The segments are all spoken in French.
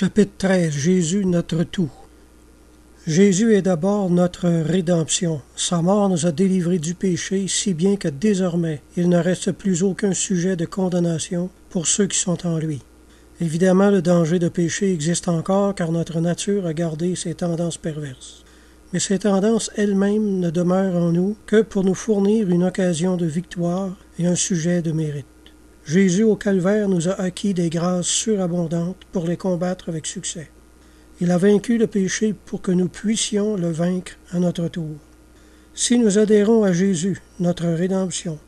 Chapitre 13. Jésus, notre tout. Jésus est d'abord notre rédemption. Sa mort nous a délivrés du péché, si bien que désormais, il ne reste plus aucun sujet de condamnation pour ceux qui sont en lui. Évidemment, le danger de péché existe encore car notre nature a gardé ses tendances perverses. Mais ces tendances elles-mêmes ne demeurent en nous que pour nous fournir une occasion de victoire et un sujet de mérite. Jésus au calvaire nous a acquis des grâces surabondantes pour les combattre avec succès. Il a vaincu le péché pour que nous puissions le vaincre à notre tour. Si nous adhérons à Jésus, notre rédemption,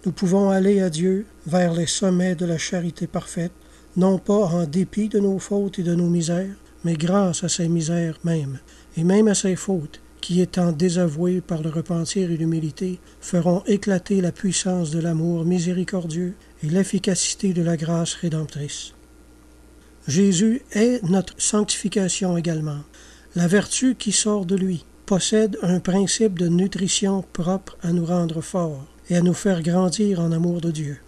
nous pouvons aller à Dieu vers les sommets de la charité parfaite, non pas en dépit de nos fautes et de nos misères, mais grâce à ces misères mêmes, et même à ces fautes, qui étant désavouées par le repentir et l'humilité, feront éclater la puissance de l'amour miséricordieux et l'efficacité de la grâce rédemptrice. Jésus est notre sanctification également. La vertu qui sort de lui possède un principe de nutrition propre à nous rendre forts et à nous faire grandir en amour de Dieu.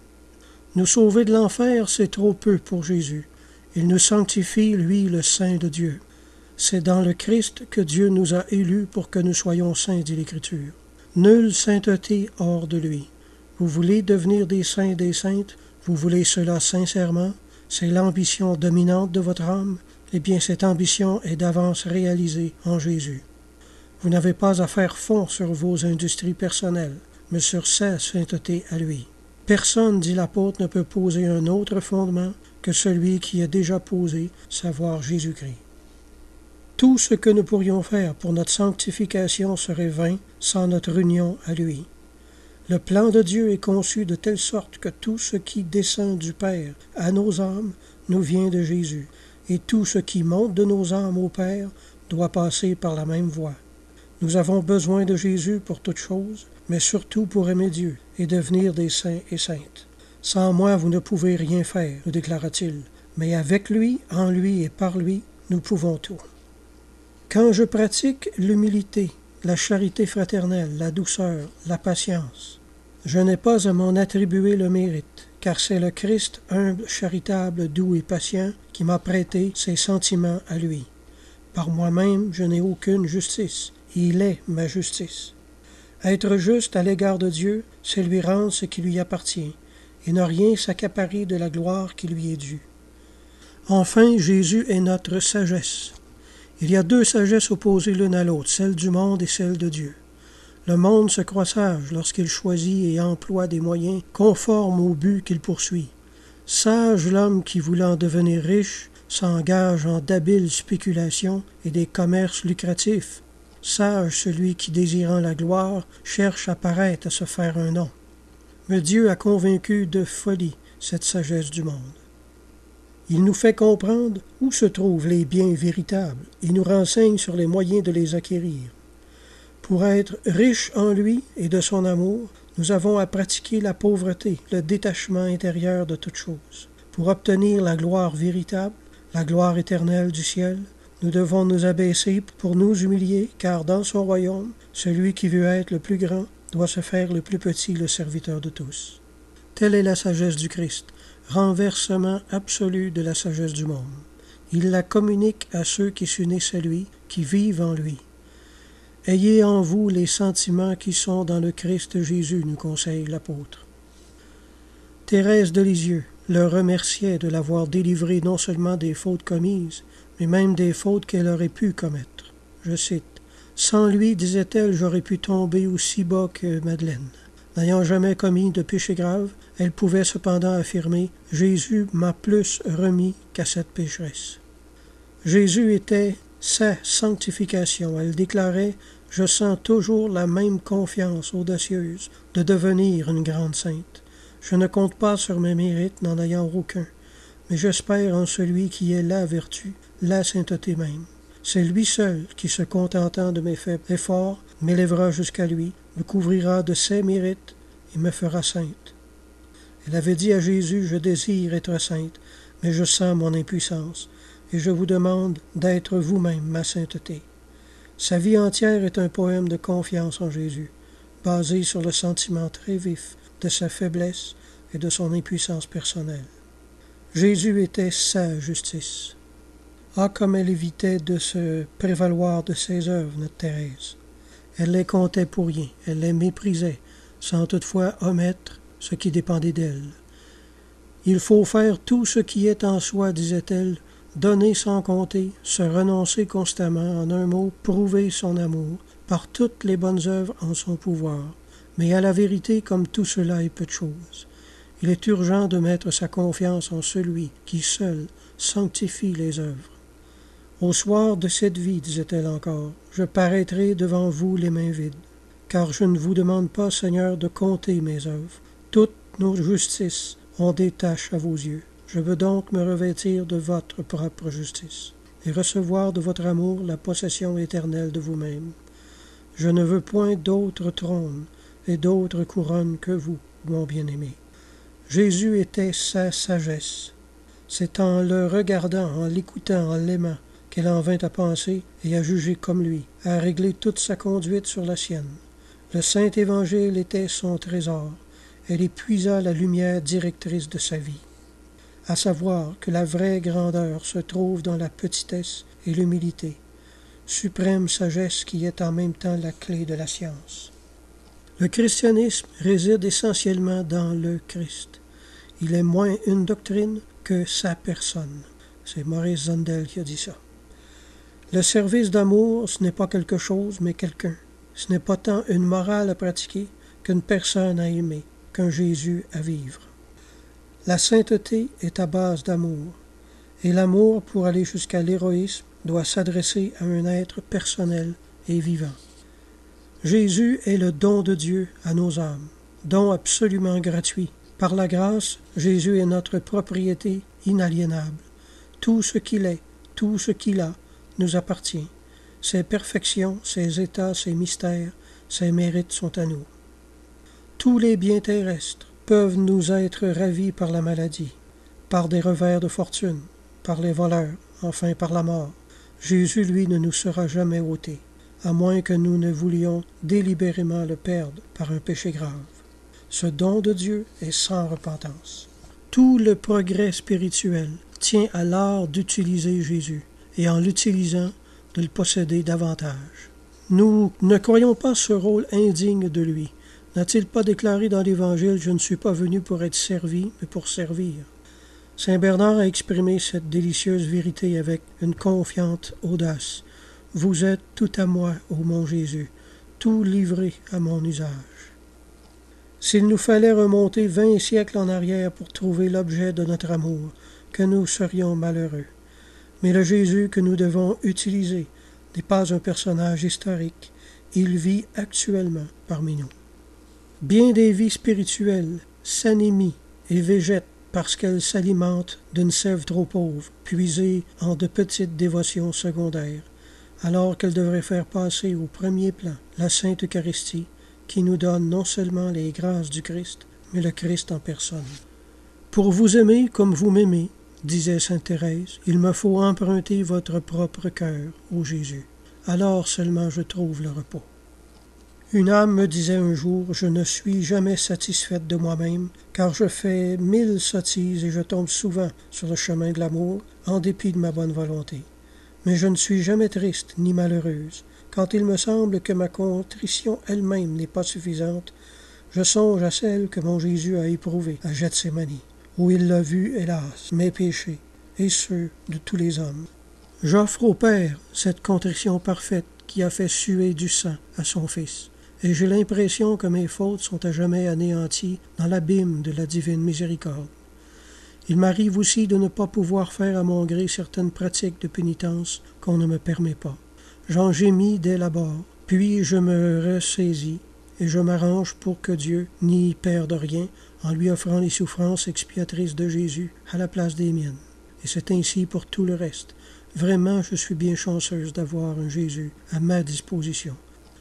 Nous sauver de l'enfer, c'est trop peu pour Jésus. Il nous sanctifie, lui, le Saint de Dieu. C'est dans le Christ que Dieu nous a élus pour que nous soyons saints, dit l'Écriture. Nulle sainteté hors de lui. Vous voulez devenir des saints et des saintes? Vous voulez cela sincèrement? C'est l'ambition dominante de votre âme? Eh bien, cette ambition est d'avance réalisée en Jésus. Vous n'avez pas à faire fond sur vos industries personnelles, mais sur sa sainteté à lui. Personne, dit l'apôtre, ne peut poser un autre fondement que celui qui est déjà posé, savoir Jésus-Christ. Tout ce que nous pourrions faire pour notre sanctification serait vain sans notre union à lui. Le plan de Dieu est conçu de telle sorte que tout ce qui descend du Père à nos âmes nous vient de Jésus, et tout ce qui monte de nos âmes au Père doit passer par la même voie. Nous avons besoin de Jésus pour toutes choses, mais surtout pour aimer Dieu et devenir des saints et saintes. Sans moi, vous ne pouvez rien faire, nous déclara-t-il, mais avec lui, en lui et par lui, nous pouvons tout. Quand je pratique l'humilité, la charité fraternelle, la douceur, la patience, je n'ai pas à m'en attribuer le mérite, car c'est le Christ humble, charitable, doux et patient qui m'a prêté ses sentiments à lui. Par moi-même, je n'ai aucune justice, et il est ma justice. Être juste à l'égard de Dieu, c'est lui rendre ce qui lui appartient, et ne rien s'accaparer de la gloire qui lui est due. Enfin, Jésus est notre sagesse. Il y a deux sagesses opposées l'une à l'autre, celle du monde et celle de Dieu. Le monde se croit sage lorsqu'il choisit et emploie des moyens conformes au but qu'il poursuit. Sage l'homme qui, voulant devenir riche, s'engage en d'habiles spéculations et des commerces lucratifs. Sage celui qui, désirant la gloire, cherche à paraître, à se faire un nom. Mais Dieu a convaincu de folie cette sagesse du monde. Il nous fait comprendre où se trouvent les biens véritables et nous renseigne sur les moyens de les acquérir. Pour être riches en lui et de son amour, nous avons à pratiquer la pauvreté, le détachement intérieur de toutes choses. Pour obtenir la gloire véritable, la gloire éternelle du ciel, nous devons nous abaisser pour nous humilier, car dans son royaume, celui qui veut être le plus grand doit se faire le plus petit, le serviteur de tous. Telle est la sagesse du Christ, renversement absolu de la sagesse du monde. Il la communique à ceux qui s'unissent à lui, qui vivent en lui. Ayez en vous les sentiments qui sont dans le Christ Jésus, nous conseille l'apôtre. Thérèse de Lisieux le remerciait de l'avoir délivré non seulement des fautes commises, mais même des fautes qu'elle aurait pu commettre. Je cite, « Sans lui, disait-elle, j'aurais pu tomber aussi bas que Madeleine. N'ayant jamais commis de péché grave, elle pouvait cependant affirmer « Jésus m'a plus remis qu'à cette pécheresse. » Jésus était sa sanctification. Elle déclarait « Je sens toujours la même confiance audacieuse de devenir une grande sainte. Je ne compte pas sur mes mérites, n'en ayant aucun, mais j'espère en celui qui est la vertu, la sainteté même. C'est lui seul qui, se contentant de mes faibles efforts, m'élèvera jusqu'à lui, me couvrira de ses mérites et me fera sainte. » Elle avait dit à Jésus, « Je désire être sainte, mais je sens mon impuissance, et je vous demande d'être vous-même ma sainteté. » Sa vie entière est un poème de confiance en Jésus, basé sur le sentiment très vif de sa faiblesse et de son impuissance personnelle. Jésus était sa justice. Ah, comme elle évitait de se prévaloir de ses œuvres, notre Thérèse. Elle les comptait pour rien, elle les méprisait, sans toutefois omettre ce qui dépendait d'elle. Il faut faire tout ce qui est en soi, disait-elle, donner sans compter, se renoncer constamment, en un mot, prouver son amour, par toutes les bonnes œuvres en son pouvoir. Mais à la vérité, comme tout cela est peu de chose. Il est urgent de mettre sa confiance en celui qui seul sanctifie les œuvres. Au soir de cette vie, disait-elle encore, je paraîtrai devant vous les mains vides, car je ne vous demande pas, Seigneur, de compter mes œuvres. Toutes nos justices ont des taches à vos yeux. Je veux donc me revêtir de votre propre justice et recevoir de votre amour la possession éternelle de vous-même. Je ne veux point d'autre trône et d'autre couronne que vous, mon bien-aimé. Jésus était sa sagesse. C'est en le regardant, en l'écoutant, en l'aimant, qu'elle en vint à penser et à juger comme lui, à régler toute sa conduite sur la sienne. Le Saint Évangile était son trésor. Elle y puisa la lumière directrice de sa vie. À savoir que la vraie grandeur se trouve dans la petitesse et l'humilité, suprême sagesse qui est en même temps la clé de la science. Le christianisme réside essentiellement dans le Christ. Il est moins une doctrine que sa personne. C'est Maurice Zundel qui a dit ça. Le service d'amour, ce n'est pas quelque chose, mais quelqu'un. Ce n'est pas tant une morale à pratiquer qu'une personne à aimer, qu'un Jésus à vivre. La sainteté est à base d'amour, et l'amour, pour aller jusqu'à l'héroïsme, doit s'adresser à un être personnel et vivant. Jésus est le don de Dieu à nos âmes, don absolument gratuit. Par la grâce, Jésus est notre propriété inaliénable. Tout ce qu'il est, tout ce qu'il a, nous appartient. Ses perfections, ses états, ses mystères, ses mérites sont à nous. Tous les biens terrestres peuvent nous être ravis par la maladie, par des revers de fortune, par les voleurs, enfin par la mort. Jésus, lui, ne nous sera jamais ôté, à moins que nous ne voulions délibérément le perdre par un péché grave. Ce don de Dieu est sans repentance. Tout le progrès spirituel tient à l'art d'utiliser Jésus, et en l'utilisant, de le posséder davantage. Nous ne croyons pas ce rôle indigne de lui. N'a-t-il pas déclaré dans l'Évangile « Je ne suis pas venu pour être servi, mais pour servir ». Saint Bernard a exprimé cette délicieuse vérité avec une confiante audace. « Vous êtes tout à moi, ô mon Jésus, tout livré à mon usage. » S'il nous fallait remonter 20 siècles en arrière pour trouver l'objet de notre amour, que nous serions malheureux. Mais le Jésus que nous devons utiliser n'est pas un personnage historique. Il vit actuellement parmi nous. Bien des vies spirituelles s'anémient et végètent parce qu'elles s'alimentent d'une sève trop pauvre, puisée en de petites dévotions secondaires, alors qu'elles devraient faire passer au premier plan la Sainte Eucharistie, qui nous donne non seulement les grâces du Christ, mais le Christ en personne. Pour vous aimer comme vous m'aimez, disait sainte Thérèse, il me faut emprunter votre propre cœur, ô Jésus. Alors seulement je trouve le repos. Une âme me disait un jour, je ne suis jamais satisfaite de moi-même, car je fais 1000 sottises et je tombe souvent sur le chemin de l'amour, en dépit de ma bonne volonté. Mais je ne suis jamais triste ni malheureuse. Quand il me semble que ma contrition elle-même n'est pas suffisante, je songe à celle que mon Jésus a éprouvée à Gethsémani, où il l'a vu, hélas, mes péchés, et ceux de tous les hommes. J'offre au Père cette contrition parfaite qui a fait suer du sang à son Fils, et j'ai l'impression que mes fautes sont à jamais anéanties dans l'abîme de la divine miséricorde. Il m'arrive aussi de ne pas pouvoir faire à mon gré certaines pratiques de pénitence qu'on ne me permet pas. J'en gémis dès l'abord, puis je me ressaisis, et je m'arrange pour que Dieu n'y perde rien en lui offrant les souffrances expiatrices de Jésus à la place des miennes. Et c'est ainsi pour tout le reste. Vraiment, je suis bien chanceuse d'avoir un Jésus à ma disposition,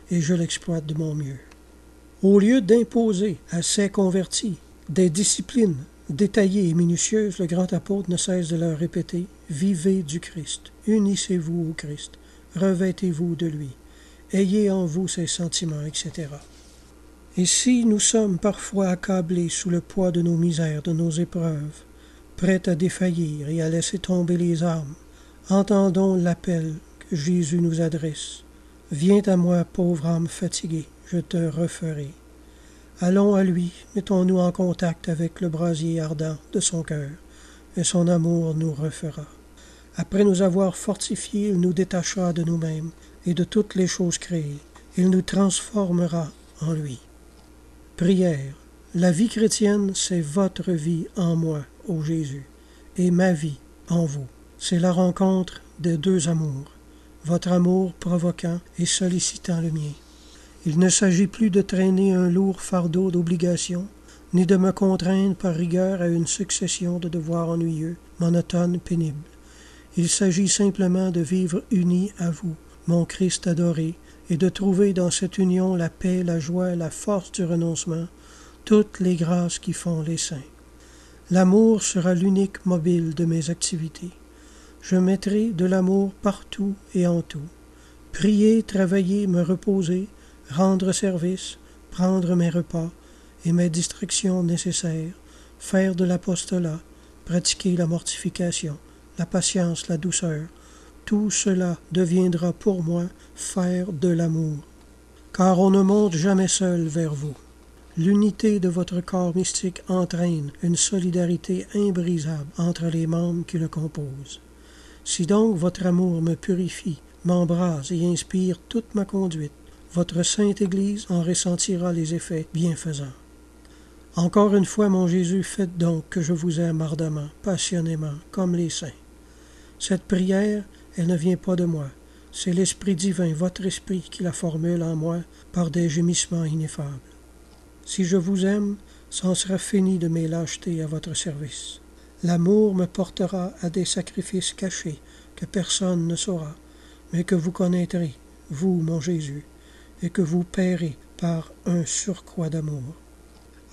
et je l'exploite de mon mieux. Au lieu d'imposer à ses convertis des disciplines détaillées et minutieuses, le grand apôtre ne cesse de leur répéter « Vivez du Christ, unissez-vous au Christ, revêtez-vous de lui, ayez en vous ses sentiments, etc. » Et si nous sommes parfois accablés sous le poids de nos misères, de nos épreuves, prêts à défaillir et à laisser tomber les armes, Entendons l'appel que Jésus nous adresse. Viens à moi, pauvre âme fatiguée, je te referai. Allons à lui, mettons-nous en contact avec le brasier ardent de son cœur, et son amour nous refera. Après nous avoir fortifiés, il nous détachera de nous-mêmes et de toutes les choses créées. Il nous transformera en lui. Prière. La vie chrétienne, c'est votre vie en moi, ô Jésus, et ma vie en vous. C'est la rencontre de deux amours, votre amour provoquant et sollicitant le mien. Il ne s'agit plus de traîner un lourd fardeau d'obligations, ni de me contraindre par rigueur à une succession de devoirs ennuyeux, monotones, pénibles. Il s'agit simplement de vivre uni à vous, mon Christ adoré, et de trouver dans cette union la paix, la joie, la force du renoncement, toutes les grâces qui font les saints. L'amour sera l'unique mobile de mes activités. Je mettrai de l'amour partout et en tout. Prier, travailler, me reposer, rendre service, prendre mes repas et mes distractions nécessaires, faire de l'apostolat, pratiquer la mortification, la patience, la douceur, tout cela deviendra pour moi faire de l'amour. Car on ne monte jamais seul vers vous. L'unité de votre corps mystique entraîne une solidarité imbrisable entre les membres qui le composent. Si donc votre amour me purifie, m'embrase et inspire toute ma conduite, votre sainte Église en ressentira les effets bienfaisants. Encore une fois, mon Jésus, faites donc que je vous aime ardemment, passionnément, comme les saints. Cette prière, elle ne vient pas de moi. C'est l'Esprit divin, votre Esprit, qui la formule en moi par des gémissements ineffables. Si je vous aime, c'en sera fini de mes lâchetés à votre service. L'amour me portera à des sacrifices cachés que personne ne saura, mais que vous connaîtrez, vous, mon Jésus, et que vous paierez par un surcroît d'amour.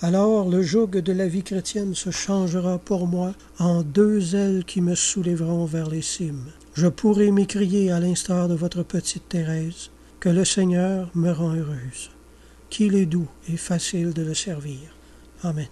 Alors le joug de la vie chrétienne se changera pour moi en deux ailes qui me soulèveront vers les cimes. Je pourrai m'écrier à l'instar de votre petite Thérèse que le Seigneur me rend heureuse, qu'il est doux et facile de le servir. Amen.